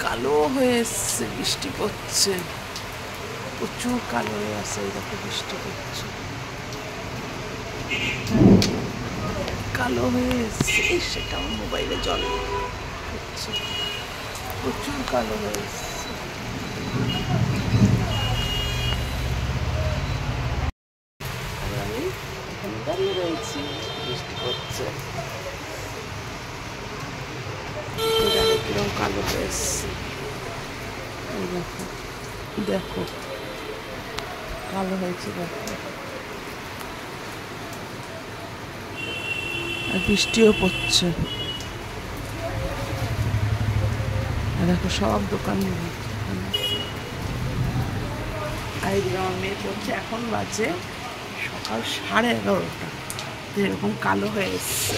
কালো হয়ে এসছে, বৃষ্টি পড়ছে, প্রচুর কালো হয়ে আসছে। এই দেখো বৃষ্টি পড়ছে, কালো হয়ে এসছে। সেটা আমার মোবাইলে জল পড়ছে, প্রচুর কালো হয়ে এসছে। আমি এখানে দাঁড়িয়ে রয়েছি, বৃষ্টি পড়ছে, কিরকম কালো হয়ে এসছে। দেখো দেখো কালো হয়েছে, দেখো। আর বৃষ্টিও পড়ছে, আর দেখো সব দোকান। আর এদিকে আমার মেয়ে পড়ছে, এখন বাজে সকাল 11:30, এরকম কালো হয়ে এসছে।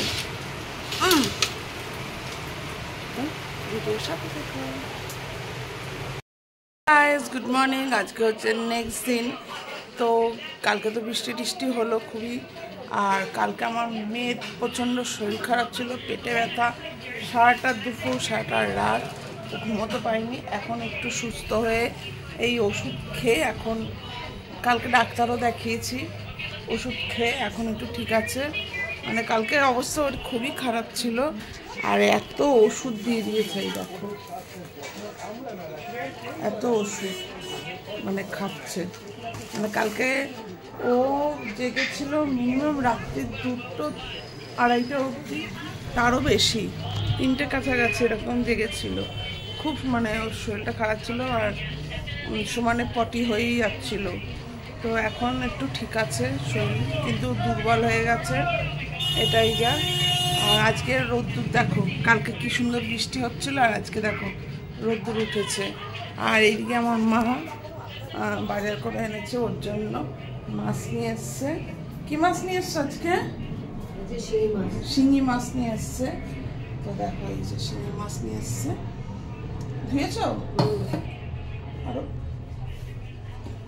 Good morning. আজকে হচ্ছে নেক্সট দিন। তো কালকে তো বৃষ্টি টিষ্টি হলো খুবই, আর কালকে আমার মেয়ের প্রচণ্ড শরীর খারাপ ছিল, পেটে ব্যথা, সারাটা দুপুর সারাটা রাত ঘুমোতে পারিনি। এখন একটু সুস্থ হয়ে এই ওষুধ খেয়ে, এখন কালকে ডাক্তারও দেখিয়েছি, ওষুধ খেয়ে এখন একটু ঠিক আছে। মানে কালকের অবস্থা ওর খুবই খারাপ ছিল, আর এত ওষুধ দিয়ে দিয়েছে। এই দেখো এত ওষুধ মানে খাচ্ছে। মানে কালকে ও জেগেছিল মিনিমাম রাত্রি 2টো 2:30 অবধি, তারও বেশি, 3টে কাছাকাছি এরকম জেগেছিল। খুব মানে ওর শরীরটা খারাপ ছিল, আর সমানে পটি হয়েই যাচ্ছিল। তো এখন একটু ঠিক আছে শরীর, কিন্তু দুর্বল হয়ে গেছে, এটাই যা। আর আজকে রোদ্দুর দেখো, কালকে কি সুন্দর বৃষ্টি হচ্ছিল, আর আজকে দেখো রোদ্দুর উঠেছে। আর এইদিকে আমার মা বাজার করে এনেছে ওর জন্য, মাছ নিয়ে এসছে। কি মাছ নিয়ে এসছে আজকে? শিঙি মাছ নিয়ে এসছে। তো দেখো এই যে শিঙি মাছ নিয়ে এসছে। ধুয়েছ? আরো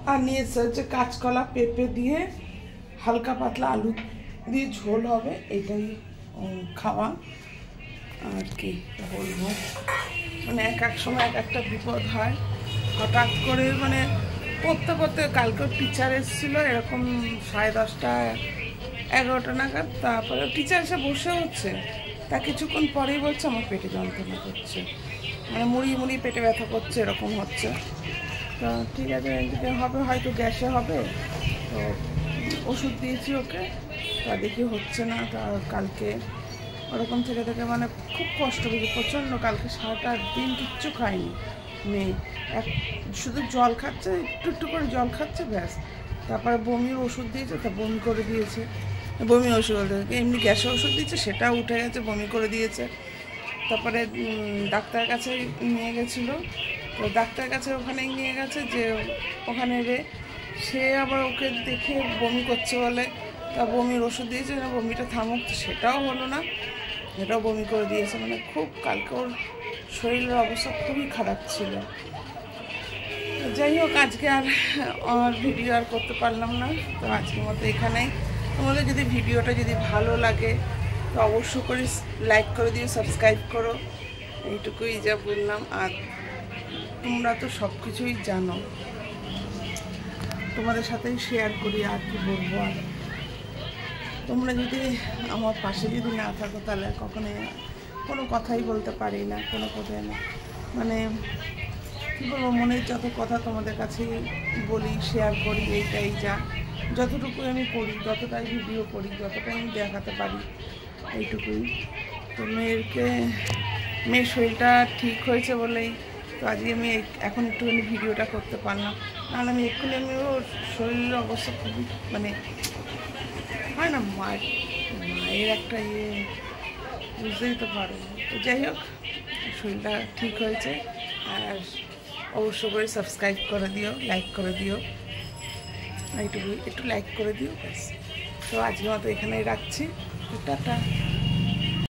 আর নিয়ে এসছে হচ্ছে কাঁচকলা, পেঁপে দিয়ে হালকা পাতলা আলু দিয়ে ঝোল হবে, এটাই খাওয়া। আর কি বলবো, মানে এক এক সময় এক একটা বিপদ হয় হঠাৎ করে। মানে পড়তে পড়তে কালকে টিচার এসেছিলো এরকম 10:30 11টা নাগাদ। তারপরে টিচার এসে বসে হচ্ছে, তা কিছুক্ষণ পরেই বলছে আমার পেটে যন্ত্রণা করছে, মানে মুড়ি পেটে ব্যথা করছে, এরকম হচ্ছে। তো ঠিক আছে, এদিকে হবে হয়তো গ্যাসে হবে, তো ওষুধ দিয়েছি ওকে, তা দেখি হচ্ছে না। তা কালকে ওরকম থেকে থেকে মানে খুব কষ্ট হয়েছে প্রচণ্ড। কালকে সারাটা দিন কিচ্ছু খায়নি মেয়ে, শুধু জল খাচ্ছে, একটু করে জল খাচ্ছে, ব্যাস। তারপরে বমির ওষুধ দিয়েছে, তা বমি করে দিয়েছে। বমি ওষুধ এমনি গ্যাসের ওষুধ দিয়েছে, সেটাও উঠে গেছে, বমি করে দিয়েছে। তারপরে ডাক্তারের কাছে নিয়ে গেছিলো, তো ডাক্তারের কাছে ওখানেই নিয়ে গেছে, যে ওখানে সে আবার ওকে দেখে বমি করছে বলে, তা বমির ওষুধ দিয়েছে না, বমিটা থামুক, সেটাও হলো না, এটাও বমি করে দিয়েছে। মানে খুব কালকে ওর শরীরের অবস্থা খুবই খারাপ ছিল। যাই হোক, আজকে আর ভিডিও আর করতে পারলাম না, তো আজকের মতো এখানেই। তোমাদের যদি ভিডিওটা যদি ভালো লাগে তো অবশ্যই করে লাইক করে দিও, সাবস্ক্রাইব করো, এইটুকুই যা বললাম। আর তোমরা তো সব কিছুই জানো, তোমাদের সাথেই শেয়ার করি, আর কি বলবো। আর তোমরা যদি আমার পাশে যদি না থাকো, তাহলে কখনোই কোনো কথাই বলতে পারি না, কোনো কথাই না। মানে কী বলবো, মনের যত কথা তোমাদের কাছে বলি, শেয়ার করি, এইটাই যা। যতটুকু আমি করি, যতটাই ভিডিও করি, যতটাই আমি দেখাতে পারি, এইটুকুই। তো মেয়ের শরীরটা ঠিক হয়েছে বলেই তো আজকে আমি এখন একটুখানি ভিডিওটা করতে পারলাম, নাহলে আমি এক্ষুনি ওর শরীরের অবস্থা খুবই মানে হয় না, মায়ের একটা বুঝতেই তো পারো। তো যাই হোক, শরীরটা ঠিক হয়েছে। আর অবশ্য করে সাবস্ক্রাইব করে দিও, লাইক করে দিও, এইটুকু একটু লাইক করে দিও, ব্যাস। তো আজকের মতো এখানেই রাখছি, টাটা।